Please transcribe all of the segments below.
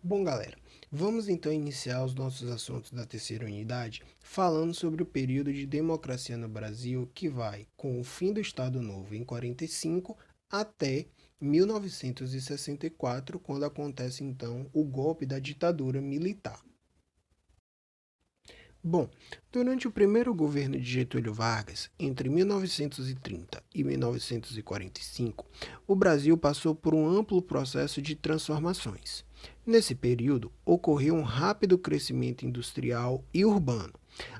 Bom, galera, vamos então iniciar os nossos assuntos da terceira unidade falando sobre o período de democracia no Brasil que vai com o fim do Estado Novo em 45 até 1964, quando acontece então o golpe da ditadura militar. Bom, durante o primeiro governo de Getúlio Vargas, entre 1930 e 1945, o Brasil passou por um amplo processo de transformações. Nesse período, ocorreu um rápido crescimento industrial e urbano.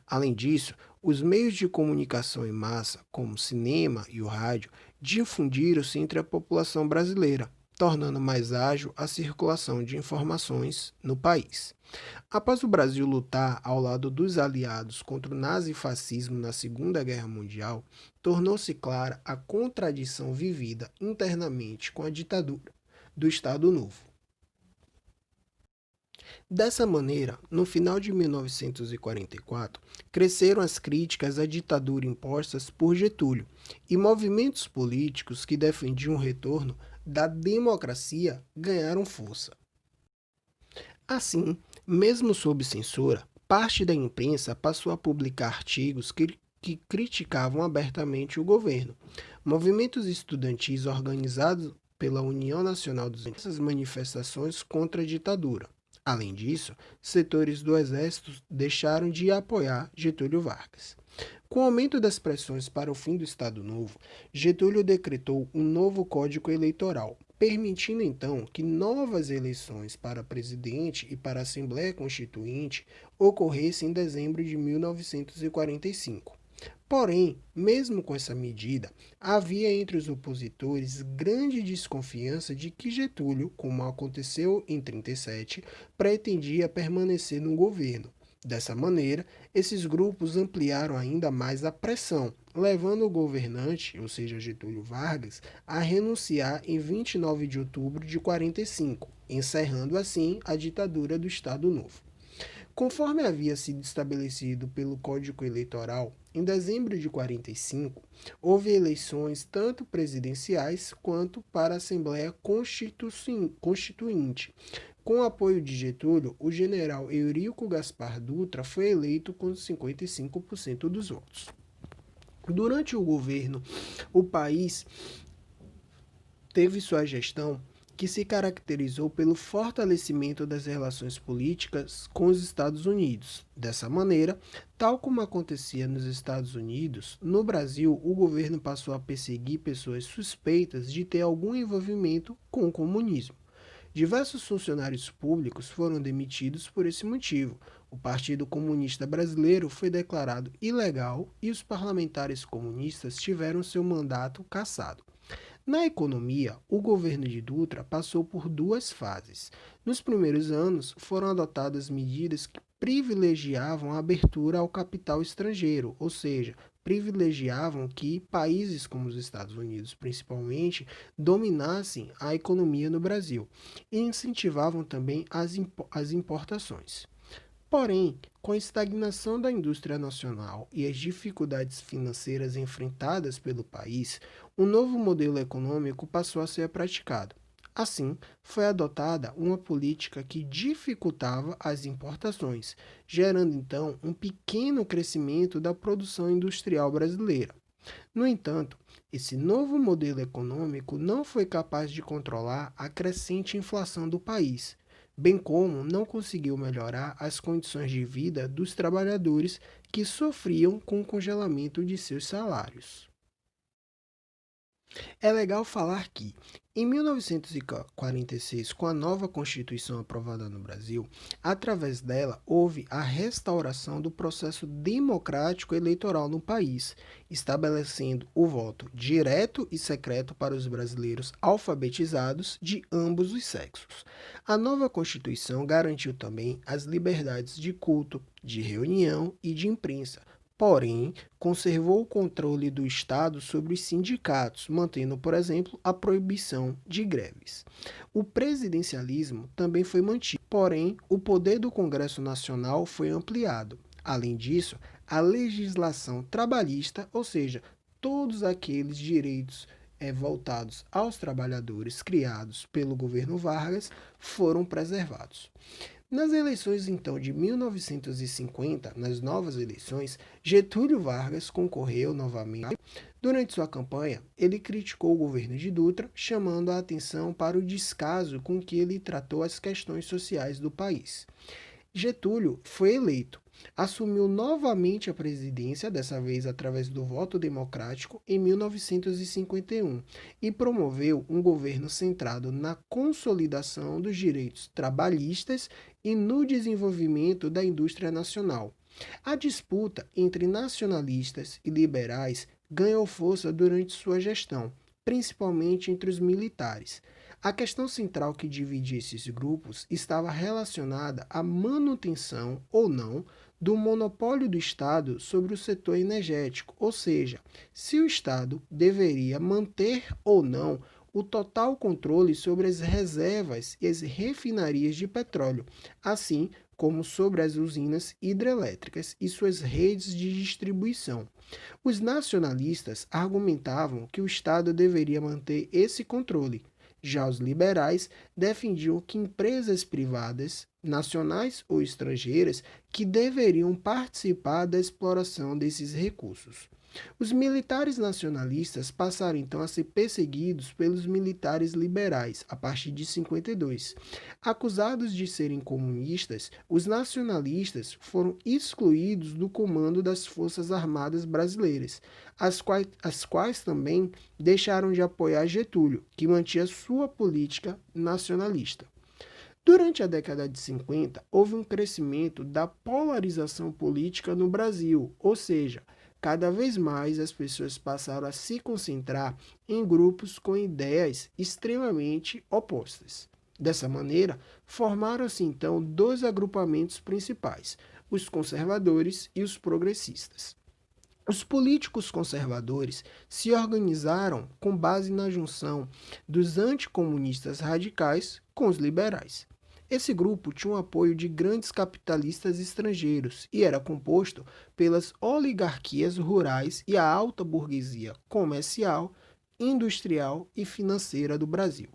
Além disso, os meios de comunicação em massa, como o cinema e o rádio, difundiram-se entre a população brasileira, tornando mais ágil a circulação de informações no país. Após o Brasil lutar ao lado dos aliados contra o nazifascismo na Segunda Guerra Mundial, tornou-se clara a contradição vivida internamente com a ditadura do Estado Novo. Dessa maneira, no final de 1944, cresceram as críticas à ditadura impostas por Getúlio e movimentos políticos que defendiam o retorno da democracia ganharam força. Assim, mesmo sob censura, parte da imprensa passou a publicar artigos que criticavam abertamente o governo. Movimentos estudantis organizados pela União Nacional dos Estudantes manifestações contra a ditadura. Além disso, setores do exército deixaram de apoiar Getúlio Vargas. Com o aumento das pressões para o fim do Estado Novo, Getúlio decretou um novo Código Eleitoral, permitindo então que novas eleições para presidente e para a Assembleia Constituinte ocorressem em dezembro de 1945. Porém, mesmo com essa medida, havia entre os opositores grande desconfiança de que Getúlio, como aconteceu em 37, pretendia permanecer no governo. Dessa maneira, esses grupos ampliaram ainda mais a pressão, levando o governante, ou seja, Getúlio Vargas, a renunciar em 29 de outubro de 45, encerrando assim a ditadura do Estado Novo. Conforme havia sido estabelecido pelo Código Eleitoral, em dezembro de 45, houve eleições tanto presidenciais quanto para a Assembleia Constituinte. Com o apoio de Getúlio, o general Eurico Gaspar Dutra foi eleito com 55% dos votos. Durante o governo, o país teve sua gestão que se caracterizou pelo fortalecimento das relações políticas com os Estados Unidos. Dessa maneira, tal como acontecia nos Estados Unidos, no Brasil o governo passou a perseguir pessoas suspeitas de ter algum envolvimento com o comunismo. Diversos funcionários públicos foram demitidos por esse motivo. O Partido Comunista Brasileiro foi declarado ilegal e os parlamentares comunistas tiveram seu mandato cassado. Na economia, o governo de Dutra passou por duas fases. Nos primeiros anos, foram adotadas medidas que privilegiavam a abertura ao capital estrangeiro, ou seja, privilegiavam que países como os Estados Unidos, principalmente, dominassem a economia no Brasil e incentivavam também as importações. Porém, com a estagnação da indústria nacional e as dificuldades financeiras enfrentadas pelo país, um novo modelo econômico passou a ser praticado. Assim, foi adotada uma política que dificultava as importações, gerando então um pequeno crescimento da produção industrial brasileira. No entanto, esse novo modelo econômico não foi capaz de controlar a crescente inflação do país, bem como não conseguiu melhorar as condições de vida dos trabalhadores que sofriam com o congelamento de seus salários. É legal falar que, em 1946, com a nova Constituição aprovada no Brasil, através dela houve a restauração do processo democrático eleitoral no país, estabelecendo o voto direto e secreto para os brasileiros alfabetizados de ambos os sexos. A nova Constituição garantiu também as liberdades de culto, de reunião e de imprensa. Porém, conservou o controle do Estado sobre os sindicatos, mantendo, por exemplo, a proibição de greves. O presidencialismo também foi mantido, porém, o poder do Congresso Nacional foi ampliado. Além disso, a legislação trabalhista, ou seja, todos aqueles direitos voltados aos trabalhadores criados pelo governo Vargas foram preservados. Nas eleições, então, de 1950, nas novas eleições, Getúlio Vargas concorreu novamente. Durante sua campanha, ele criticou o governo de Dutra, chamando a atenção para o descaso com que ele tratou as questões sociais do país. Getúlio foi eleito, assumiu novamente a presidência, dessa vez através do voto democrático, em 1951, e promoveu um governo centrado na consolidação dos direitos trabalhistas e no desenvolvimento da indústria nacional. A disputa entre nacionalistas e liberais ganhou força durante sua gestão, principalmente entre os militares. A questão central que dividia esses grupos estava relacionada à manutenção ou não do monopólio do Estado sobre o setor energético, ou seja, se o Estado deveria manter ou não o total controle sobre as reservas e as refinarias de petróleo, assim como sobre as usinas hidrelétricas e suas redes de distribuição. Os nacionalistas argumentavam que o Estado deveria manter esse controle. Já os liberais defendiam que empresas privadas, nacionais ou estrangeiras, que deveriam participar da exploração desses recursos. Os militares nacionalistas passaram então a ser perseguidos pelos militares liberais a partir de 52. Acusados de serem comunistas, os nacionalistas foram excluídos do comando das Forças Armadas Brasileiras, as quais também deixaram de apoiar Getúlio, que mantinha sua política nacionalista. Durante a década de 50, houve um crescimento da polarização política no Brasil, ou seja, cada vez mais as pessoas passaram a se concentrar em grupos com ideias extremamente opostas. Dessa maneira, formaram-se então dois agrupamentos principais, os conservadores e os progressistas. Os políticos conservadores se organizaram com base na junção dos anticomunistas radicais com os liberais. Esse grupo tinha o apoio de grandes capitalistas estrangeiros e era composto pelas oligarquias rurais e a alta burguesia comercial, industrial e financeira do Brasil.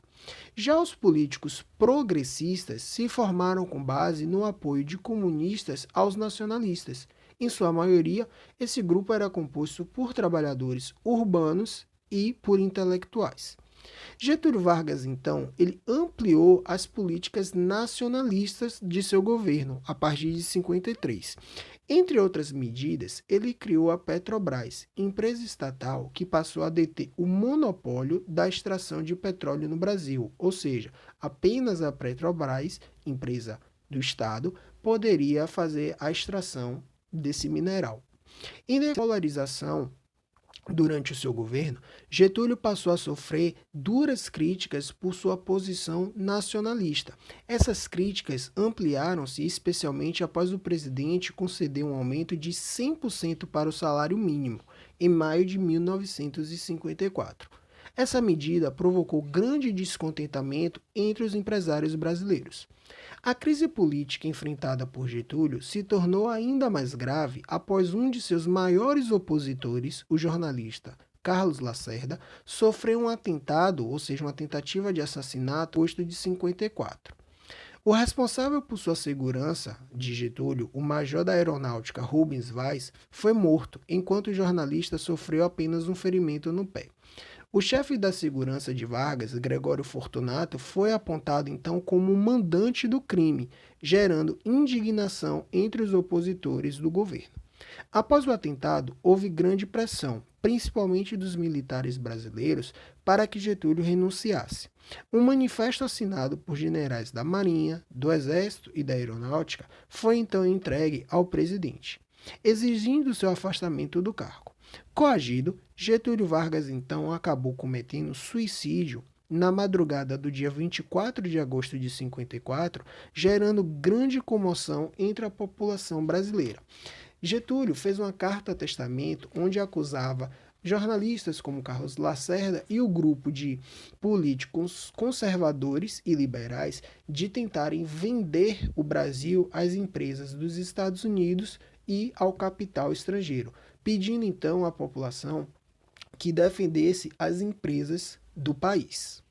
Já os políticos progressistas se formaram com base no apoio de comunistas aos nacionalistas. Em sua maioria, esse grupo era composto por trabalhadores urbanos e por intelectuais. Getúlio Vargas, então, ele ampliou as políticas nacionalistas de seu governo a partir de 53. Entre outras medidas, ele criou a Petrobras, empresa estatal que passou a deter o monopólio da extração de petróleo no Brasil, ou seja, apenas a Petrobras, empresa do Estado, poderia fazer a extração desse mineral. Em depolarização, durante o seu governo, Getúlio passou a sofrer duras críticas por sua posição nacionalista. Essas críticas ampliaram-se especialmente após o presidente conceder um aumento de 100% para o salário mínimo, em maio de 1954. Essa medida provocou grande descontentamento entre os empresários brasileiros. A crise política enfrentada por Getúlio se tornou ainda mais grave após um de seus maiores opositores, o jornalista Carlos Lacerda, sofreu um atentado, ou seja, uma tentativa de assassinato, em agosto de 54. O responsável por sua segurança de Getúlio, o major da aeronáutica Rubens Vaz, foi morto, enquanto o jornalista sofreu apenas um ferimento no pé. O chefe da segurança de Vargas, Gregório Fortunato, foi apontado então como o mandante do crime, gerando indignação entre os opositores do governo. Após o atentado, houve grande pressão, principalmente dos militares brasileiros, para que Getúlio renunciasse. Um manifesto assinado por generais da Marinha, do Exército e da Aeronáutica foi então entregue ao presidente, exigindo seu afastamento do cargo. Coagido, Getúlio Vargas então acabou cometendo suicídio na madrugada do dia 24 de agosto de 54, gerando grande comoção entre a população brasileira. Getúlio fez uma carta-testamento onde acusava jornalistas como Carlos Lacerda e o grupo de políticos conservadores e liberais de tentarem vender o Brasil às empresas dos Estados Unidos e ao capital estrangeiro, pedindo então à população que defendesse as empresas do país.